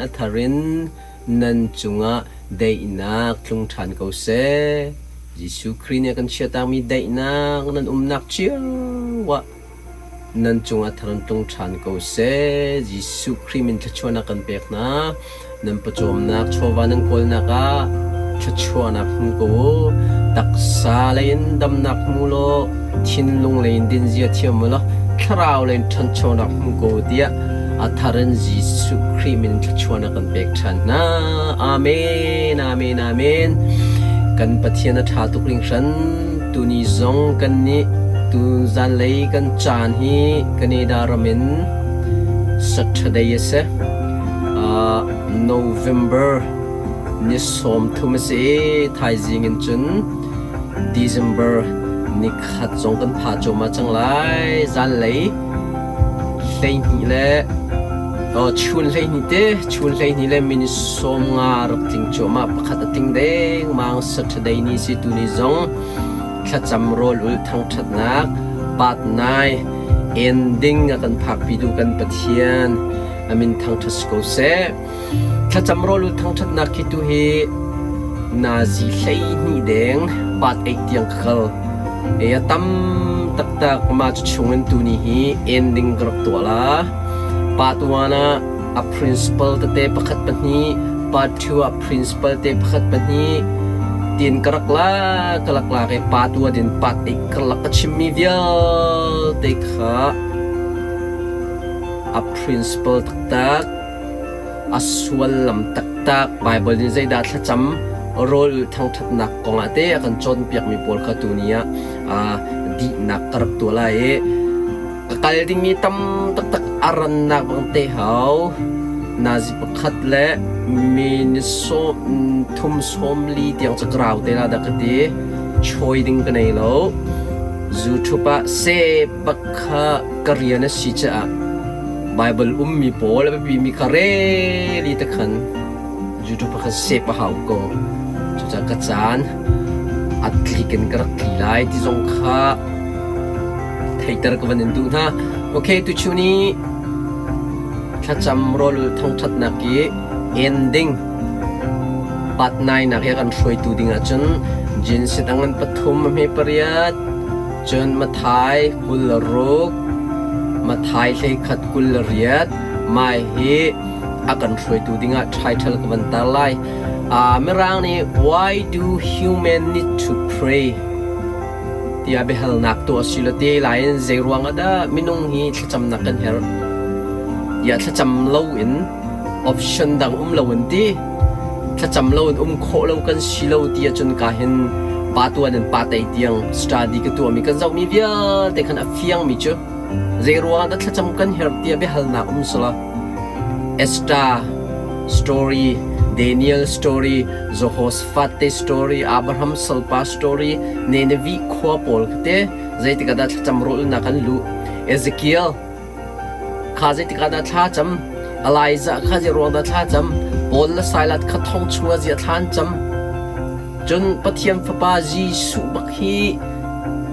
อัธรินนันจุงะได้นักลุงทันเขาเสยิสุครีเนี่ยกันเชื่อตามมีได้นักนันนักเชื่อวะนันจุงอัธรินลุงทันเขาเสยิสุครีมินชัวนักกันเปกนะนันประจวมนักชัววานังคนนักะชัวนักมุกูตักษาเลยนดำนักมุโลทินลุงเลยนดินเจียเทียมมุโลคราวเลยนทันชัวนักมุกูเดียอัธรันยิสุครีมินชวนกันเบกชันนะอาเมนอาเมนอาเมนกันปะเทียนท้าตุกลิงชันตุนิซงกันนี้ตุจันเลยกันจานฮีกันนี้ดารามินสัตย์เดียเสNovember นี่สมทุมเสไทยจิงินจุน December นี่ขัดจงกันพาจมาจังไรจันเลยเล่นนี่แหละชุนเล่นนี่เด้ชุนเล่นนี่แหละมินิสมงารับติงจมาประคัตติงเด้งมังสัตย์เดียนี่สิตุนิจงแค่จำรอลุลทั้งชัดนักปาดนายเอนดิ้งกันพักไปดูกันปะเทียนอามินทั้งทัศกุเสแค่จำรอลุลทั้งชัดนักคิดดูเฮนาซีเล่นนี่เด้งปาดเอกเตียงขลตั้มตักมาจุดชงเงินตัวนี้เอนดิ้งกรบตัวละปาตัวน่ะ a principal เตะประคัตปนีปาทัว principal เตะประคัตปนีดินกรักลากลักลาเกปาตัวดินปาติกลักชิมีเวียเตะขา a principal ตัก a sual ลำตัก Bible นี่ใจดัดละจำ Rawl ทั้งทัดนักกองอาเตะกันจนเปียกมีปอลขาตัวนี้ดีนักกรับตัวละกลที่มีตั้มตักอารันนักบางเตะเขานาจิปขัดและมีนิสโซทุ่มสมลีเตียงจะกล่าวเตละดักดีช่วยดึงกันในโลจูทุบะเซบักขะกรียนสิจ้าไบเบิลมีโปและมีคาเรลีตะขันจูทุบะขะเซปะหาวโกจุดจักจานอัดลิกันกระกีไลที่จงข้าให้ตระกันดูนะโอเคตุชูนี้ถ้าจำรอลทั้งทัดนักกี้ ending ปัดนายนักยังกันช่วยตัวดิ่งจนจินสิตั้งกันปฐมมีปริยัติจนมาถ่ายกุลรุกมาถ่ายเลยขัดกุลเรียดไม่ให้อากันช่วยตัวดิ่งไททลกันตาไลเมื่อร่างนี้ why do human need to prayที่อาเบลนักตัวสิลตีหลายเจรวงada minung hi Thlacamnak kan her ya Thlacam lawin option dang lawin ti Thlacam lawin kho law kan silaw ti chun ka hin patuan den patay tiang study ka tu mi kan zaw mi via te kan afiang mi chu jerwang ada Thlacam kan her ti abe halnak sala esta story Daniel story, Jehoshaphat story, Abraham salpa story, Nenevi khwa pol kte, zai tikada Thlacam Rawlhnak kan lu, Ezekiel, khaze tikada Thlacam, Elijah khaze rawda Thlacam, Paul la sailat khathong chunga zia Thlacam, jun pathian phapa Jesuh bakhi,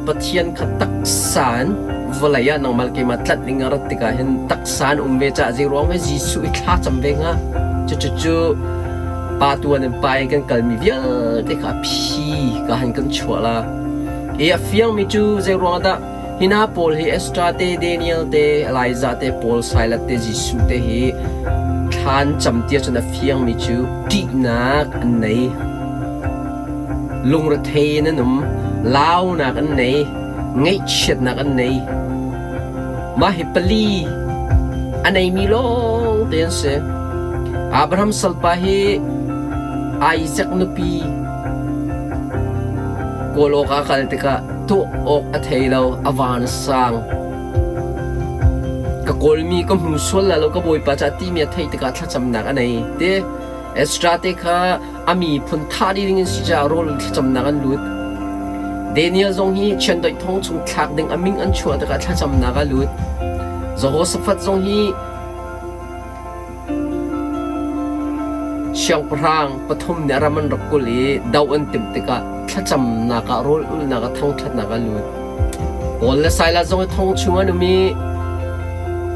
pathian khatak san, valaya nang malke matlat ningarat tikahin taksan umbecha zirwang me Jesuh Thlacam venga, chuปาตัวนั้นไปกันกันมีเวียเด็กพี่ก็หันกันชัวละเฟียงมีจูเจรวงดาฮินาโพลเฮเอสตราเตเดเนียลเตไลซาเตโพลไซลัตเตจิสุเตเฮทานจำเตียจนเฟียงมีจูดีนักอันไหนลุงระเทนนุ่มลาวนักอันไหนไงเฉียดนักอันไหนมาเฮปลีอันไหนมีลงเตียนเสอับราฮัมสัลปาเฮIsaac nupi kolo ka kaltika tu ok at Theihlo avan sang ka kolmi ka musol lalo ka Bawipa cha ti mi thei tika Thlacamnak anei te estrate kha ami phun thari ring si ja rol Thlacamnak an lut Daniel zong hi chen doi thong chung thak ding aming an chua tika Thlacamnak a lut Jehoshaphat zong hiเชียงพรางปฐมเนรมันรักกุลีดาวอันติมติกะThlacamnak Rawlulhนักทั้งทัดนักลุดโอลและสายละจงทงชงอันมี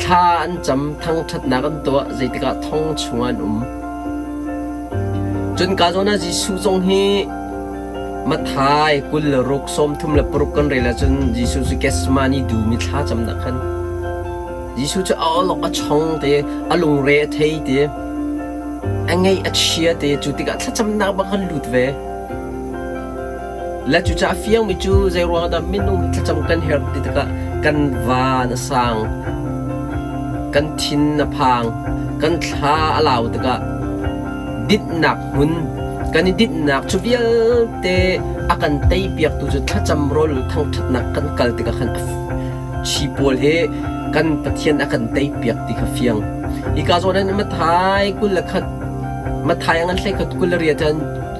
ท่าอันจำทั้งทัดนักอันตัวใจติกะท่องชวนจนกาโจนะจิสุจงฮีมาทายกุลรุกสมทุมละปรุกกันเรละจนจิสุจะเกสมานีดูมิท่าจำนักขันจิสุจะเอาลอกอัชงเตะอลุงเรเทเตะอังไงอัชเชียเตะจุดติกะท่าจำนักบังคันลุดเวและจุดจะฟียงมิจูใจรวงดำมินุท่าจำกันเฮร์ติกะกันวานสังกันทินนพังกันท่าอลาวติกะดิดหนักหุ่นกันดิดหนักชุบเยลเตอากันเตยเปียกตุจุดทัดจำรอลทั้งทัดหนักกันกัลติกะขันชีโพลเฮกันปะเทียนอากันเตยเปียกติกะเฟียงอีกาโซนั้นมาทายกุลละขัดมาทายอันเล็กขัดกุลเรียจัน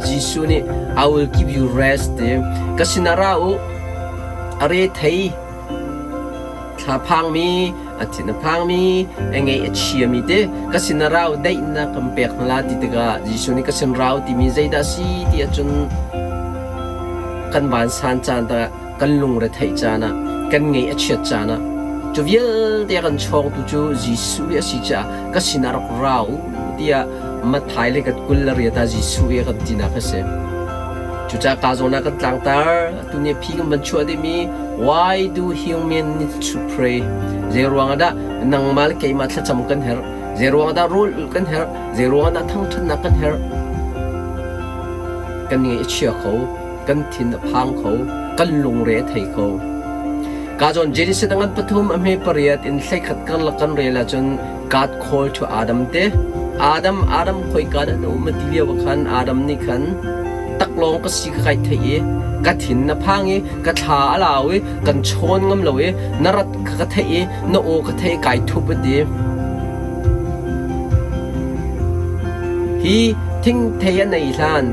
จิสุนี่ I will give you rest เตกสินาราอุอะไรเทยถ้าพังมีอาทิตย์พังมีเองไงเชียมีเดก็สินเราได้นักเปียกนาติดกะจิสุนี่ก็สินเราที่มีใจดัสีที่จนกันบานสันจานตะกันลุงระไทจานะกันไงเชียจานะจูเวลเดียกันชงตุจูจิสุยสิจาก็สินเราเดียมาถ่ายเลยกับกุลเรียตาจิสุยกันที่นักเสจุจากาโซนากันต่างตาตุเนี่ยพี่กันบัญชวได้มี Why do humans need to pray เจรวงada nang mal kay mat sa cham kan her เจรวงada rule kan her เจรวงada thang thun na kan her กันนี่เชื่อเขากันทินพังเขากันลงเรทให้เขากาจนเจริสดังอันปฐุมอเมปริยัตอินใส่ขัดกันละกันเรละจน God called to Adam เต Adam คอยกันนูมาติเลียวกันAdamนี่กันตักลงก็สิใครเทยกัดหินนพังกัดชาลาวกันชนงำลอยนรัดกัดเทยนโอกเทยไก่ทุบดีฮีทิ้งเทยในลาน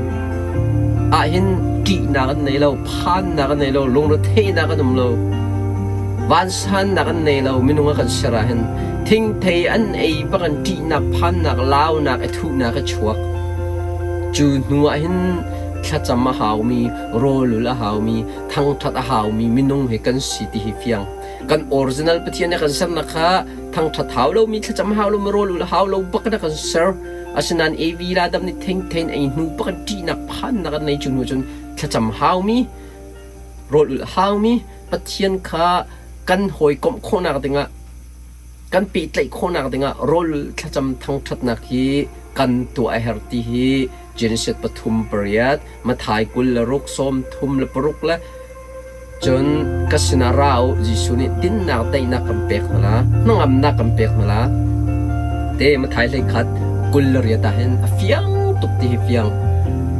หินกีนักในเราพันนักในเราลงรถเทยนักนุ่มเราวันสันนักในเราไม่นุ่งกันเสระหินทิ้งเทยอันบักันกีนักพันนักลาวนักทุนักชัวจูนัวหินThlacam AหาวมีRawlulhหาวมีทั้งทัดหาวมีมินุงให้กันสิทธิเฟียงกันออริจินัลปะเทียนกันเสร์นะคะทั้งทัดหาวเรามีThlacam AหาวเรามีRawlulhหาวเราบักกันเสร์อาฉะนั้นวีลาดำนี่เทนไอ้หนูบักกันจีนักพันนักในจุนหัวจนThlacam AหาวมีRawlulhหาวมีปะเทียนค่ะกันหอยกลมโคนักติงะกันปีดไหลโคนักติงะRawlulh Thlacamทั้งทัดนักฮีกันตัวไอเฮร์ตีฮีเจนิสปฐุมปริยัตมาถ่ายกุลรุกสมทุมละปรุกละจนกสินาราจิสุนี่ดินนักได้นักกำเปกมาละน้องอำนักกำเปกมาละเตมาถ่ายเลยขัดกุลเรียตาเห็นเฟียงตุกตีเฟียง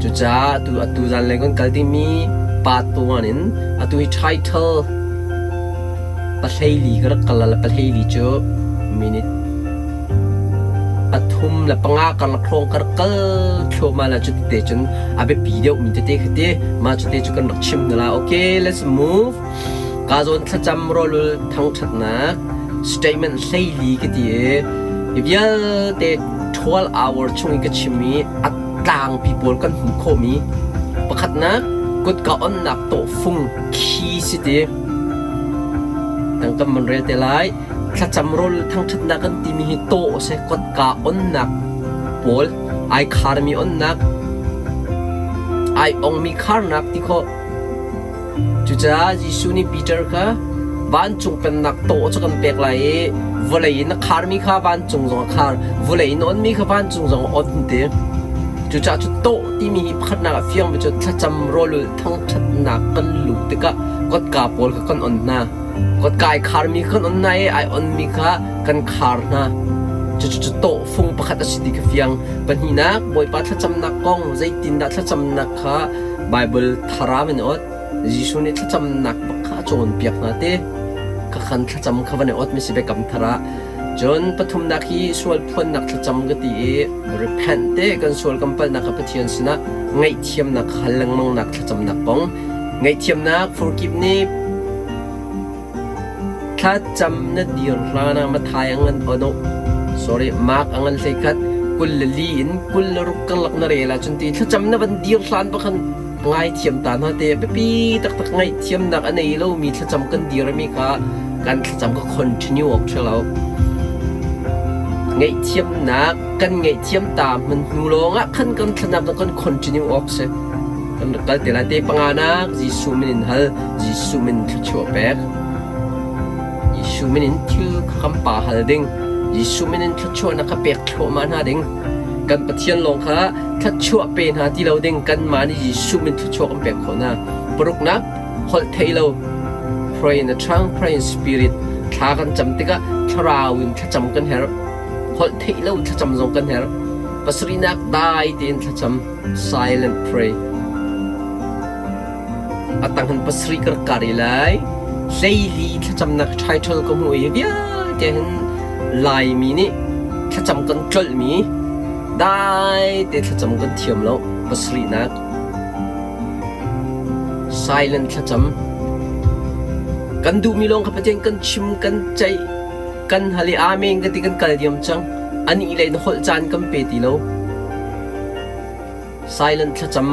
จุจ้าตัวจันเลยกันกัลติมีปาตัวนินตัวไทเทลปะเทลีก็รักกันละปะเทลีเจอมินิปฐุมและปังอาการละครองกระเกลโชมาละจุดเตจนอาเบปีเดียวมีเตเตคเตมาจุดเตจุกันรักชิมนั่นละโอเค let's move กาโซนถ้าจำRawlulhทั้งชัดนะ statement ใส่ลีกันดีอีกอย่างเต12 hour ช่วงนี้ก็ชิมีอัดต่าง people กันหุ่นโคมีประคัดนะกดกะอันหนักโตฟุ้งขี้สิเตตั้งกันมันเรียเตไลThlacam Rawlulhทั้งชัดนักกันที่มีโตเสกดกาอันนักปอลไอคาร์มีอันนักไอองมีคาร์นักที่เขาจุจ้าจิสุนี่ปีเตอร์ค่ะบ้านจงเป็นนักโตจะกันเปกไหลวอลเลยนักคาร์มีข้าบ้านจงส่งคาร์วอลเลยนอนมีข้าบ้านจงส่งอันเดียจุจ้าจุดโตที่มีพัฒนาเฟียงไปจุดThlacam Rawlulhทั้งชัดนักกันลุกติกะกดกาปอลกันอันน่ะกดกายคาร์มีกันอันไหนไออันมีข้ากันคาร์นะจุดโตฟงประคัตสิดิกเฟียงปัญหานักบอยปัThlacamnakกองใจตินดัThlacamnakข้าไบเบิลทารามันอดจิสุนี่Thlacamnakบักข้าโจนเปียกนาเต้ก็ขันThlacamข้าวันอดไม่สิเบกำทาระจนปฐุมนักฮีส่วนพ้นนักThlacamก็ตีrepentเต้กันส่วนกำปั้นนักปฏิญาณสินะNgaihthiamnak Halnak ThlacamnakกองNgaihthiamnak forgiveนี่ถ้าจำนัดเดียร์ลานามาทายอันโน sorry มากอันเล็กกุลลีนกุลรุกกันลักนาเรล่ะจนทีถ้าจำนับเดียร์ลานปะคันNgaihthiamตาหน้าเตะปีตักNgaihthiamnakอันไหนเรามีถ้าจำกันเดียร์มีค่ะ กันทลำก็ continue ออกเช่าเราไงเทียมนักกันไงเทียมตามมันนูลงอ่ะขันกันทลำต้อง continue ออกเสียกันกันแต่ละเตปังอานักจิสุมินฮัลจิสุมินทชัวเปกจิสุมินทิลคำป่าฮัลดิงจิสุมินทชัวนักเปกชัวมาหน้าดิงกันปะเทียนลงค่ะทัชชัวเป็นหาที่เราดิงกันมานี่จิสุมินทชัวกันเปกคนน่ะปรุกนักฮอลเทโล pray in the tongue pray in spirit ทากันจำติกะทราวินทจำกันเฮรฮอลเทโลทจำลงกันเฮรปัสรีนักได้เตียนทจำ silent pray atang han pasri kar karilai leili Thlacamnak title ko mu yebia ten lai mi ni Thlacam kan tol mi dai te Thlacam kan thiam lo pasri nak silent Thlacam kan du mi long kapateng kan chim kan chai kan hali ameng kan ti kan kaldiam chang ani ilai na hol chan kan pe ti lo silent Thlacam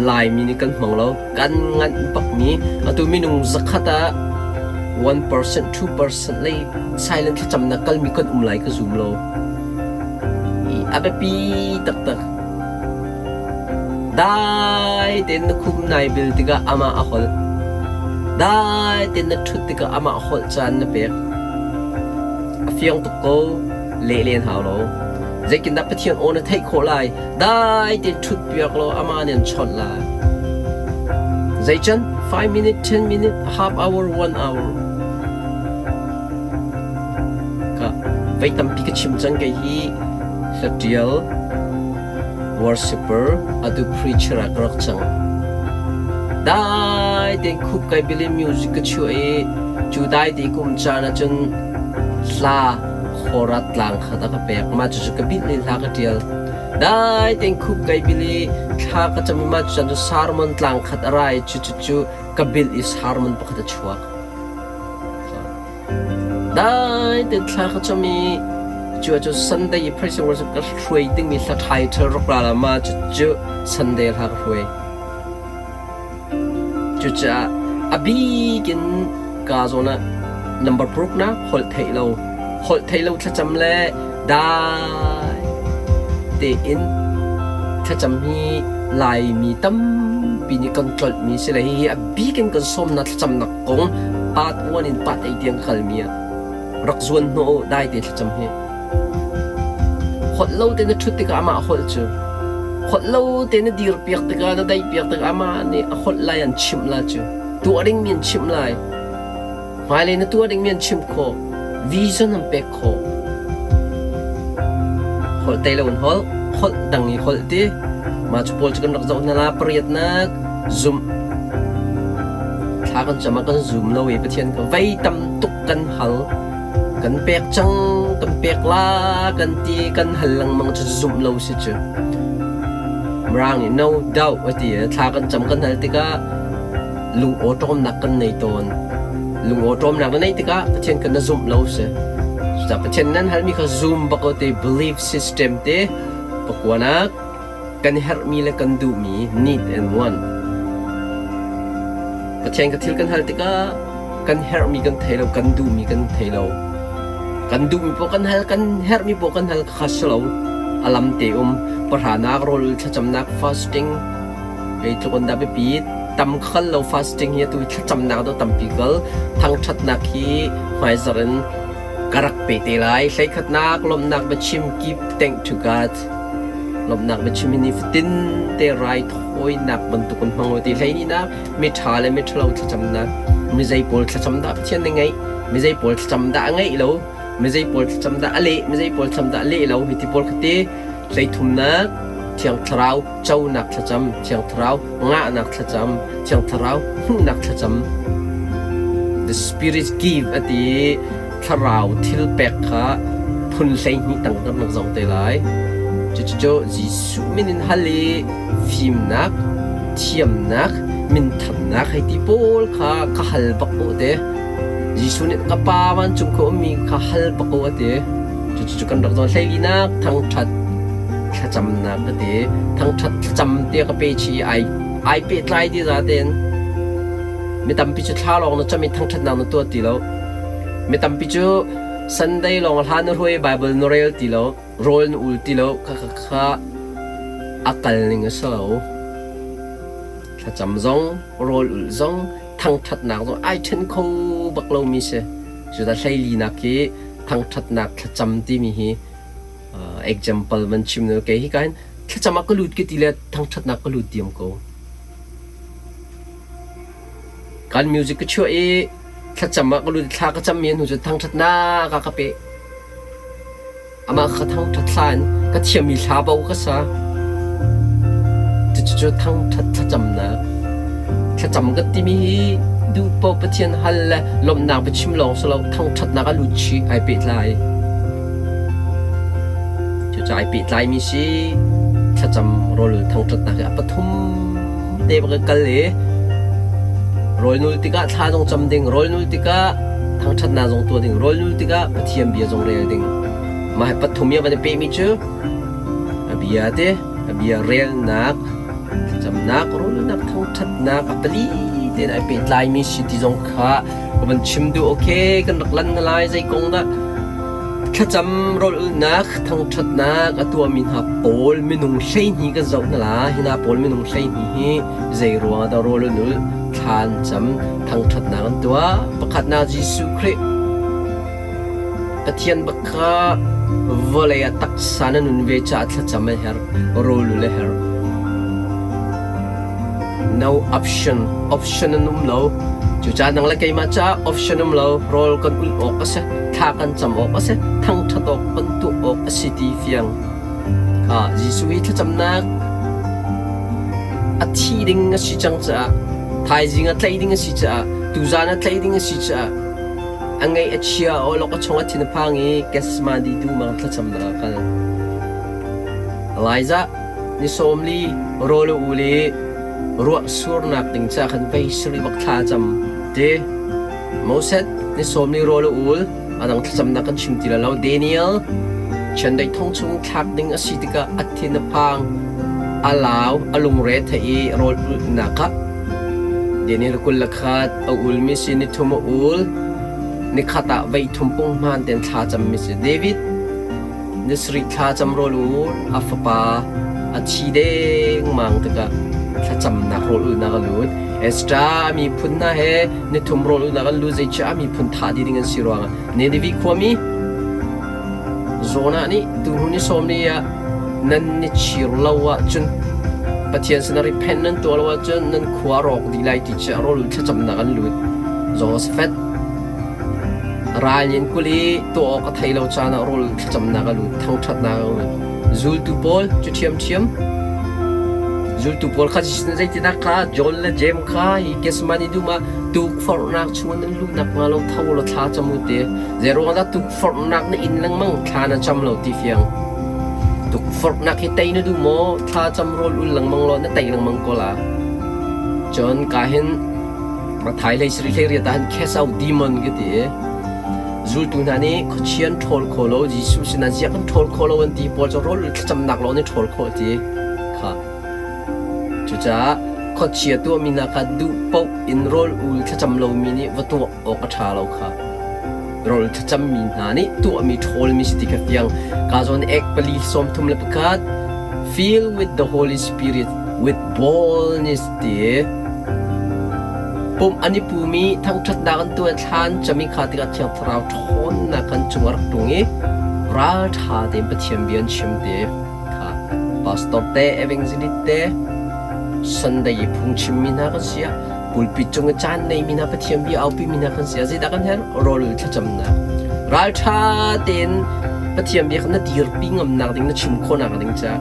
lai mini kan manglo kan ngan pak mi atu minung zakhata 1% 2% lay silent Thlacam na kal mi kan umlai ka zoom lo I abepi tak tak dai ten na kum nai bil tiga ama ahol dai ten na thut tiga ama ahol chan na pek afiang to ko le len haw lo dây kinh đáp thiên ôn nó thấy khổ lại đai tiền chút việc lo ama nên chọn là dây chân 5 minutes 10 minutes half hour 1 hour cả vậy tâm pi cái chim chân cái hi real worshipper adu preacher akrak chang đai tiền khúc cái bili music cái chuối chu đai thì cũng cha na chân la khorat lang khata ka pek ma chu ka bit le la ka tial dai teng khup kai bili kha ka chami ma chu chu sarmon lang khat arai chu ka bil is harmon pa khata chuak dai teng kha ka chami chu Sunday praise worship ka thrui ting mi sa thai thar rok la ma chu Sunday la ka hui chu cha abi kin ka zona number proof na hol Theihlo Holh Theihlo Thlacam le dai tein Thlacam hi lai mi tam pini control mi se le hi a bikin kan som na Thlacamnak kong part 1 in part 8 tiang khalmia rak zuan no dai te Thlacam hi Holh lo te na thut tika ama Holh chu Holh lo te na dir piak tika na dai piak tika ama ni a Holh lai an chim la chu tu ading min chim lai mai le na tu ading min chim ko vision ang pekho Holh Theihlo Holh dangi Holh ti ma chupol chikan rakzaw na la pariyat nak Zumh thakan chama kan Zumh lo e pathian ka vai tam tuk kan hal kan pek chang kan pek la kan ti kan hal lang mang chu Zumh lo si chu mrang ni no doubt ati thakan cham kan hal ti ka lung otom nak kan nei ton lung otom nak nei ti ka pathian kan na Zumh lo se sa pathian nan hal mi ka Zumh bako te belief system te pakwanak kan Herhmi le kan Duhmi need and want pathian ka thil kan hal ti ka kan Herhmi kan Theihlo kan Duhmi kan Theihlo kan Duhmi po kan hal kan Herhmi po kan hal khaslo alam te parhanak Rawlulh Thlacamnak fasting ei tlukon da be pit tam khal lo fasting hi tu Thlacamnak do tam pikal thang thatnak hi mai zaran karak pe te lai hlai khatnak lawmhnak be chim give thank to God lawmhnak be chim ni fitin te rai thoi nak bantukon mangoti hlai ni na mi thale mi thlo Thlacamnak mi zai pol Thlacamda thian ngai mi zai pol Thlacamda ngai lo mi zai pol Thlacamda ale mi zai pol Thlacamda le lo hi ti pol khate hlai thumnak Tiang thrau châu nak Thlacam tiang thrau nga nak Thlacam tiang thrau nak Thlacam the spirit give ati thrau thil pek kha phun hlei ni tang tam nak zong te lai chu Jesuh minin hali phim nak thiam nak min tham nak hai ti pol kha ka hal bak o te Jesuh ni ka pa man chung ko mi ka hal bak o te chu kan rak zong hlei nak thang that Thlacamnak ka te thang that Thlacam te ka pe chi ai pe tlai ti za ten mi tam pi chu thla long na chami thang that nak na to ti lo ไม่ตั้มปิจูสันได้ลองหานุรวยไบเบิลนเรลติโลโรลนูลติโลข้าอักลนิงสโลถ้าจำจงโรลอุลจงทั้งทัดนักจงไอเช่นเขาบักโลมิเชจุดใช้ลีนักที่ทั้งทัดนักถ้าจำที่มีฮีexample มันชิมนึกให้กันถ้าจำมักก็ลุดกิติเลทั้งทัดนักก็ลุดเดียมกูการมิวสิกก็ช่วยถ้าจำมักก็ลุดถ้าก็จำเมียนหูจะทั้งทัดนักก็เปะอามาก็ทั้งทัดสานก็เทียมมีชาเบาก็ซะจะทั้งทัดจำนะถ้าจำก็ที่มีดูปอปเทียนฮัลละลมนางไปชิมลองสลาวทั้งทัดนักก็ลุดชีไอเปิดไลจะไอเปิดไลมีสิถ้าจำโรลทั้งทัดนักก็ปฐมเดบกันเลยโรลนูลติกะท่าจงจำดิ่งโรลนูลติกะทั้งทัดนักจงตัวดิ่งโรลนูลติกะปะเทียมเบียจงเรียดิ่งมาให้ปฐมเมียวันเปมิจูเบียเดเบียเรียลนักจำนักโรลนักทั้งทัดนักอัปลีเดินไอเปิดไลมีสิที่จงข้ามันชิมดูโอเคกันรักลันอะไรใจกงนะถ้าจำโรลนักทั้งทัดนักตัวมินหาโพลมินุงเชนฮีก็จะนั่นละฮินาโพลมินุงเชนฮีใจรัวดาโรลนุลทานจำทั้งทัดนักตัวประคัดนาจิสุคริกเทียนบักข้าวอลเลยตักสานันุนเวชาถ้าจำไม่เฮร์โรลเลยเฮร์ no option นุ่มโลจู่จ้านังเล็กมาจ้า option นุ่มโลโรลกันอุลออกก็เสท่ากันจำออกก็เสทั้งทัดออกกันตัวออกสิทีเฟียงจิสุยถ้าจำนักที่ดิ้งสิจังจ้าไทยจริงอะไทยดิ้งสิจ้าตูจานะไทยดิ้งสิจ้าอังไงเชียโอโลก็ชงที่นพังอีแกสมาดีดูมาถ้าจำนักกันไลซ่านิสอมลีโรลอูลีรัวสูรนักดิ้งจ้าขันไปสรีบักท่าจำเดโมเสสนิสอมลีโรลอูลอันนั้นถ้าจำนักกันชิมทีละเราเดนิเอลฉันได้ท่องชงทักดิ้งสิติกาอัที่นพังอาลาวอลุงเรทให้โรลอูลนักเดนิเอลกุลลักขัดอูลมิสินิทุมอูลนิขตาไว้ทุ่มปงมันเดินท่าจำมิสเดวิดนิสริท่าจำโรลูอัฟปาอัชีเดงมังตะกะท่าจำนักโรลูนักลูดเอสตรามีพุนนะเฮนิทุ่มโรลูนักลูดใจจ้ามีพุนท่าดีดิ่งสิรวงเนดิวิความีโซนานี่ดูหุ่นนิสอมนี่นันนิชิรลาวะจุนปะเทียนสนาริเพนนันตัวลาวะจุนนันขวารอกดีไลติจ้าโรลูท่าจำนักลูดโจสเฟตรายยินกุลีตัวออกไทยเราจานาโรลจำนักลูทั้งทัดนักจูลตูปอลจุดเทียมจูลตูปอลข้าจิตใจที่นักข้าจอลและเจมข้าอีกสมานิดูมาตุกฟอร์นักชวนนั้นลูนักมาเราเท่าเราท่าจมูกเดเจรวันนั้นตุกฟอร์นักในอินลังมังท่านั้นจำเราที่เฟียงตุกฟอร์นักให้ไตนั้นดูโมท่าจำโรลอุลังมังเราในไตลังมังก็ละจนกาเห็นมาไทยเลยสิริเรียตันแค่สาวดีมันก็ดีจูตุนันนี่ขเชียนทอลโคโลจิสุสินันเสียกันทอลโคโลวันที่พอจะรู้จำนักเราเนี่ยทอลโคที่ค่ะจุจ้าขเชียตัวมีนักดูปกอินโรลอุลจำเรามีนี่วัตถุออกชาเราค่ะโรลจำมีนันนี่ตัวมีทอลมีสติกเฟียงกาจอนเอกปลีสมทุมเลปกัด feel with the Holy Spirit with boldness ที่ปุ่มอันนี้ปุ่มีทั้งชัดดากันตัวท่านจะมีขาดกับเชียงทราวทอนนักกันจงรักตรงนี้ราชาเดินไปเทียมเบียนชิมเดค่ะพาสตอร์เตเอเวงซิลิเตสันได้พุ่งชิมมีนักกันเสียบุลปิจงจานในมีนักไปเทียมเบียเอาปีมีนักกันเสียสิดักกันเห็นโรลจะจำนะราชาเดินไปเทียมเบียกันนั่นดีร์ปิ้งอำนักดิ้งนั่นชิมคนนักดิ้งจ้า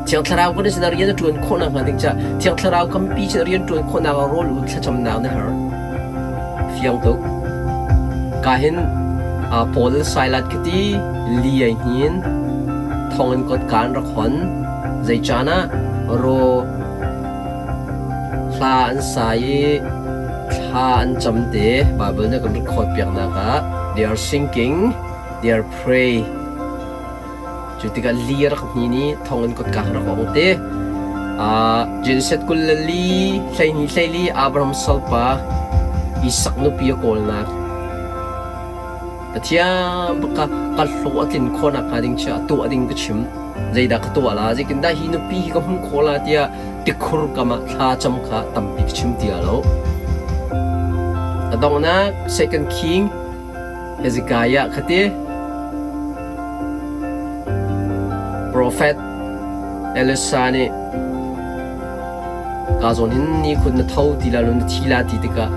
เที่ยงทราวก็ได้สนาเรียนจวนคนนักดิ้งจ้าเที่ยงทราวคำปีสนาเรียนจวนคนนักโรลจะจำนะเนี่ยฮะเฟียงตุกกาเห็นโพลไซลัดกตีลีไอหินทองเงินกดการรักขันใจจานะโรคลาอันสายคลาอันจำเดบาเบิลเนี่ยก็รักขดเปียกนักะ they are singing they are pray จุดที่กันลีรักนี้ทองเงินกดการรักของเตจินเซตกุลลีใช่นี่ใช่ลีอับรามซัลปาอิสักนุปีโกลนัก แต่เทียมปะกัลโลตินคนอ่ะดิ่งเชื่อตัวดิ่งก็ชิมใจดักตัวละจะกินได้หินปีก็หุ่นโคลาเดียติครุกมาทาจำขาตั้มปีชิมเดียแล้วแต่ตรงนั้น second king เฮซิกายะคดี prophet เอลิซานี่กาโซนินนี่คุณน่ะเท่าที่ละลุนที่ละที่ติกะ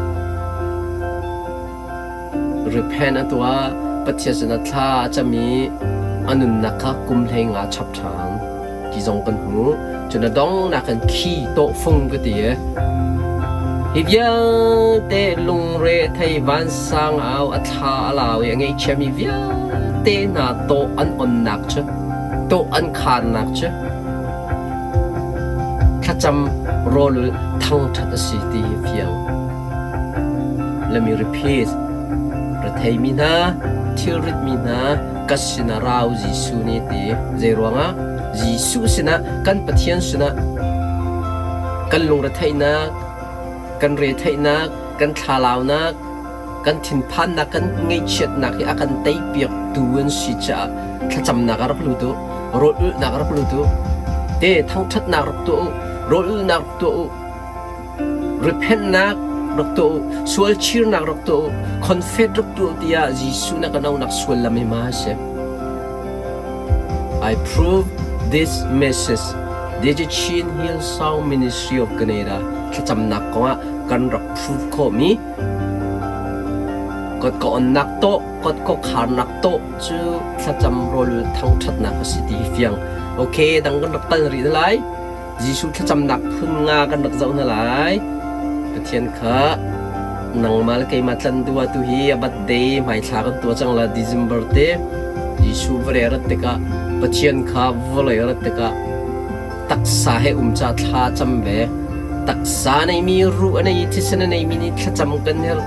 repent ตัวปฏิเสธนัทลาจะมีอนุนักกุมเลงอาชับทางที่ทรงกันหูจนดองนักขี้โตฟงก็ดีฮิบยาเตลุงเรไทยวันสังเอาอัฐาลาวยังไงเชื่อมีวิาเตนาโตอันอนนักเชโตอันขาดนักเชถ้าจำโรลทั้งทัศสิตีเพียงและมี repeat ประเทศมีนาทิริตมีนากัสนาราวจิสุนีตีเจรวงะจิสุสินะกันปะเทียนสินะกันลงระไทยนักกันเรไทยนักกันทาลาวนักกันถิ่นพันนักกันไงเช็ดนักที่อากันไตเปียกดูนสิจ้าถ้าจำนักรับรู้ตัวโรลนักรับรู้ตัวเตทั้งทัดนักรับตัวโรลนักรับตัวรีเพนนักรักตัวสวลชีร์นักรักตัวคอนเฟดรักตัวที่อาจิสุนักเอานักสวลละไม่มาเส I prove this message Dejichin Hill Sound Ministry of Canada ถ้าจำนักก็ว่ากันรัก proof ข้อมีกดก็อันนักโตกดก็ขาดนักโตจู่ถ้าจำโรลทั้งทัดนักสิทีเฟียงโอเคดังกันรักกันรีดไลจิสุถ้าจำนักพึ่งงากันรักเจ้าหน้าไลเทียนข้านังมาลกัยมาทันตัวตุฮีบัดเดย์ไม่ช้ากันตัวจังละDecemberเดย์ยิสูวเรรัตเตกะปัจเจียนข้าวเรรัตเตกะตักษาให้จ่าท่าจำเบตักษาในมีรู้ในที่เสนในมีนิทจำกันเฮล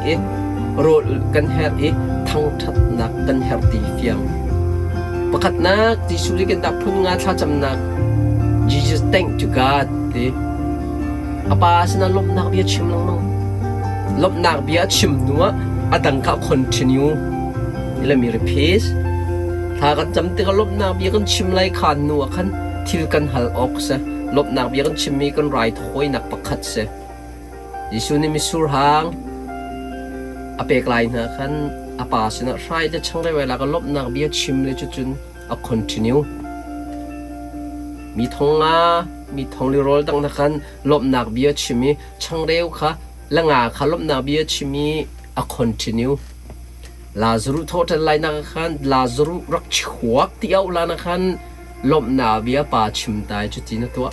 โรลกันเฮลทั้งทัดนักกันเฮลตีเฟียงประคัดนักยิสูลิกันดับพุ่งงาท่าจำนัก Jesus thank you God เดapa sina Lawmhnak Bia chim lang mang Lawmhnak Bia chim nuwa atang ka continue ila mi repeat tha kan jamte ka Lawmhnak Bia kan chim lai khan nuwa khan thil kan hal ok se Lawmhnak Bia kan chim mi kan rai thoi nak pakhat se Jesuh ni mi sur hang apek lai na khan apa sina rai de chang lai wela ka Lawmhnak Bia chim le chu chun a continue mi thongaมีทองลิโรลตั้งนักขันLawmhnak Biaชิมีช่างเร็วค่ะละงาค่ะLawmhnak Biaชิมีa continueลาซารุโทษอะไรนักขันลาซารุรักชวกที่เอาละนักขันLawmhnak Biaป่าชิมตายจุดที่นั่นตัว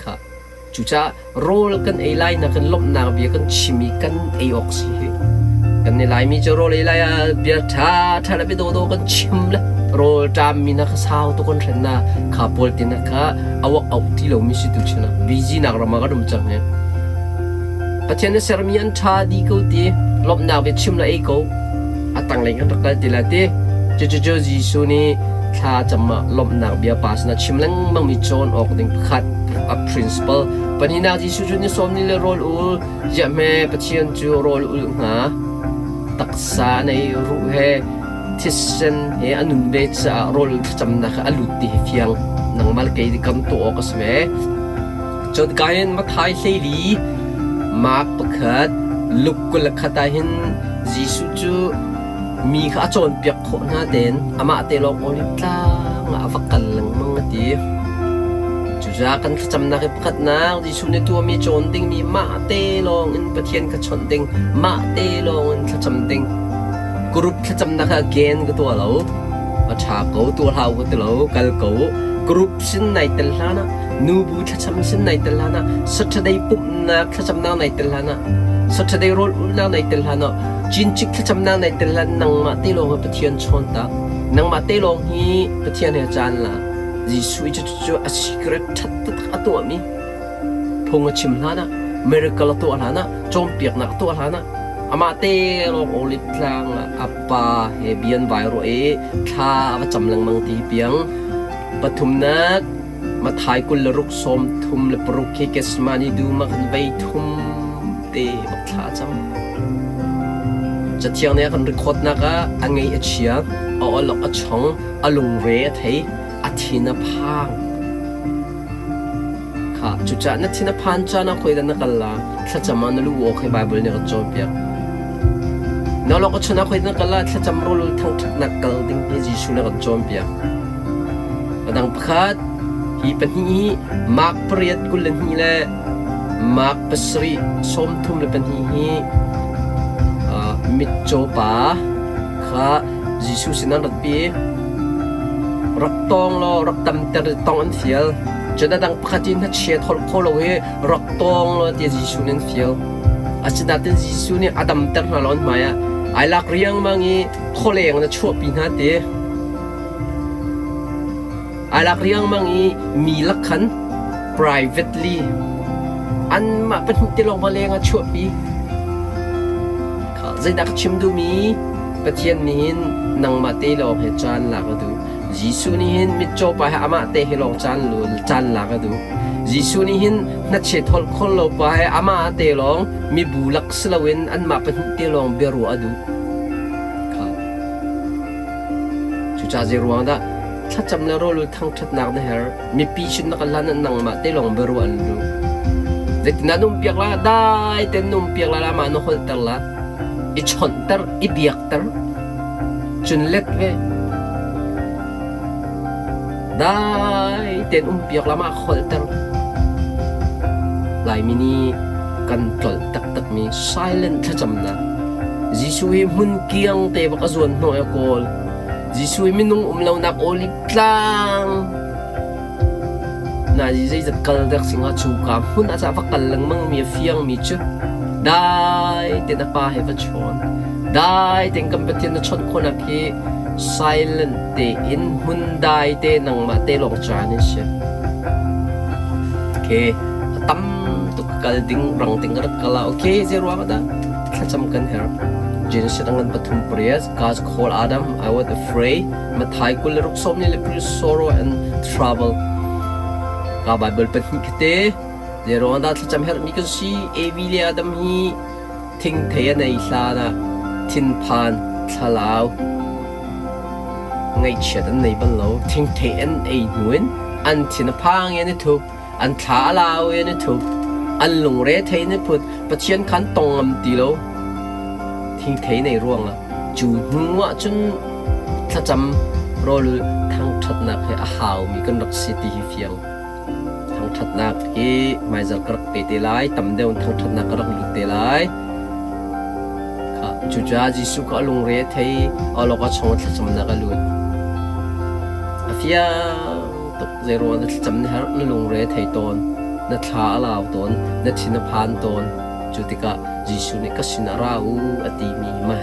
ค่ะจุดจะโรลกันไอไลนักขันLawmhnak Biaกันชิมีกันไอออกซิกันในไลมีจะโรลไอไลเบียท่าแล้วไปโดกันชิมละโรจามมีนักสาวทุกคนเห็นนะข้าพอดีนักเอาเอาที่เรามีสิตุชนะบิจีนักเรามาก็ดมจังเนี่ยประเทศนี้เซอร์มีอันชาดีกูตีLawmhnak Biaชิมละเอโก้อัตังเลยกันรักกันตีละตีเจ้าจิสุนี่ถ้าจะมาLawmhnak Biaปัสนะชิมลังมังมีโจนออกดึงขัดa principle ปัญหาจิสุจุนี่สมนี่เลยRawlulhจะแม่ประเทศจูRawlulhหาตักษาในรูเฮทิศนเฮอนุนเบสโรลจำนักอลุติเฟียงนังมาลเกยกันตัวก็สมัยจดการมาไทยเสรีมาประคัดลุกกุลขัดหินจิสุจูมีข้าจนเปียกโคนาเดนอามาเตลองโอลิตามาฟักกันหลังมังตีจุดกันจำนักประคัดนักจิสุในตัวมีโจนติงมีมาเตลองอินประเทศขจนติงมาเตลองอินขจำติงกรุ๊ปที่จำนักเกณฑ์ก็ตัวเราอาชาเก่าตัวเราก็ตัวเรากัลเก่ากรุ๊ปสินในแต่ละนะนูบูที่จำสินในแต่ละนะสัตย์ได้ปุ๊บนักที่จำนักในแต่ละนะสัตย์ได้โรลนักในแต่ละนะจินจิกที่จำนักในแต่ละนังมาเตลงกับเทียนชนตานังมาเตลงฮีเทียนอาจารย์ละจิสุยจู่ๆสิกรตทัดตัดตัวมีพงชิมละนะเมริกาละตัวละนะจอมเปียกนักตัวละนะอามาเตลงโอลิพลังอัปปาเฮเบียนไวโรเอข้าว่าจำลังมังตีเปียงปฐุมนักมาถ่ายกุลรุกสมทุมและปรุกเคสมานีดูมาขันใบทุมเตบักข้าจำ จะเที่ยงเนี่ยกันรีคอร์ดนักอันไงเชียเอาหลอกช่องอลุงเรทให้อาทินพังค่ะจุดจ้านัทินพันจ้านักคุยกันนักกันละถ้าจะมันรู้โอเคไบเบิลเนี่ยก็จบเปียกนั่นเราก็ชนะคุยนักกันละถ้าจะรู้ทั้งนักกันดิ้งให้ยิสุเนี่ยก็จบเปียกดังพัดฮีเป็นฮีมักเปรียดกุลฮีเล่มักเปสรีสมทุมเลยเป็นฮีมิดโจป่าข้ายิสุสินันรัดปีรักตองเรารักตำแต่ตองอันเฟียลจะได้ดังพระจินทัดเชียทอลโคโลเฮรักตองเราเดียยิสุนันเฟียลอาจจะได้ยิสุเนี่ยอดัมแต่ละล้อนมาไอลักเรียงมังอีโคเลงนะชั่วปีนาเตไอลักเรียงมังอีมีลักขัน privately อันมาเป็นที่ลงมาเลงชั่วปีใจดักชิมดูมีปะเทียนนี้นังมาเตลองให้จานหลักดูยิสุนี่หินมิจบไปอามาเตให้ลองจานลุจานหลักดูยิสุนี่หินนัดเชทอลคนลงไปอามาเตลองมีบุลักสลาวินอันมาเป็นเตลองเบรูอดูครับจุดจ่าRUANGAHถ้าจำแล้วรู้ทั้งทัดนักนะฮะมีปีชุดนักล้านนังมาเตลองเบรูอันดูเด็กนั้นนุ่มเปียกละได้แต่นุ่มเปียกละมาโนฮอลเตละอีชนเตอร์อีเบียกเตอร์จุนเล็กเว้ได้เต็นเปียกละมาขอเตอร์ลายมินีกันตลตักมี silent ถ้าจำนะยิสุยมุนเกียงเตะบักส่วนหน่อยกอลยิสุยมินุงลาวนักโอลิพลางน่าจะจะกัลเด็กสิงห์ชูกามหุ่นอาจจะฟักกัลลังมังมีเฟียงมีจุดได้เต็นป้าให้ฟัชอนได้เต็นกำปั้นเต็นชนคนนักที่ silent เตอินหุ่นได้เต็นนังมาเตลงจานนี่เชียโอเคตั้มตุกกัลดิ้งรังติ้งรักกัลโอเคRUANGAHได้ถ้าจำกันเหรอJesuh dengan patum prayers, God called Adam, I was afraid, matay ko lerok som ni lepil sorrow and trouble. Ka Bible pen kite, RUANGAH Thlacam Herhmi kan si evili Adam hi ting theya na isa na tin pan thalaw. Ngaihthiam nay ban lo ting theyan ay nuin, an tinapang yan ito, an thalaw yan ito, an lungre thay ni put, patyan kan tongam tilo.ทิ้งเทในร่วงละจูหัวจนถ้าจำรอลุทางทัดนักให้อาหาวมีกันรักสิทธิเฟียงทางทัดนักที่ไม่จะกระเตะไล่ตำเดียวทางทัดนักกระลุเตะไล่ค่ะจูจ้าจิสุก็ลงเรียให้เอาเราก็ชงถ้าจำนักกระลุอาเฟียตกRUANGAHถ้าจำเนี่ยลงเรียให้ตอนนัทลาลาวตอนนัทินพานตอนจุดที่ก็ยิสุนี่ก็สินาราอูอติมีมา